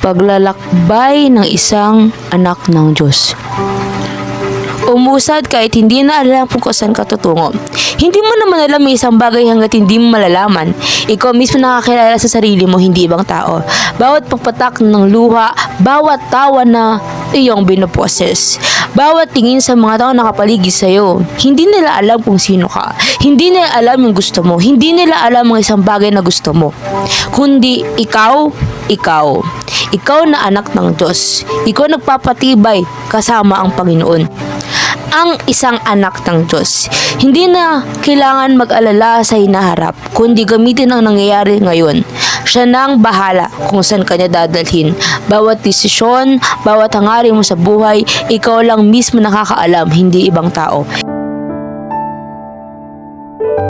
Paglalakbay ng isang anak ng Diyos. Umusad kahit hindi na alam kung saan ka tutungo. Hindi mo naman alam ang isang bagay hanggat hindi mo malalaman. Ikaw mismo nakakilala sa sarili mo, hindi ibang tao. Bawat pagpatak ng luha, bawat tawa na iyong binoposes, bawat tingin sa mga tao nakapaligid sa'yo, hindi nila alam kung sino ka. Hindi nila alam yung gusto mo. Hindi nila alam ang isang bagay na gusto mo. Kundi ikaw. Ikaw na anak ng Diyos. Ikaw nagpapatibay kasama ang Panginoon. Ang isang anak ng Diyos, hindi na kailangan mag-alala sa hinaharap, kundi gamitin ang nangyayari ngayon. Siya nang bahala kung saan kanya dadalhin. Bawat desisyon, bawat hangarin mo sa buhay, ikaw lang mismo nakakaalam, hindi ibang tao.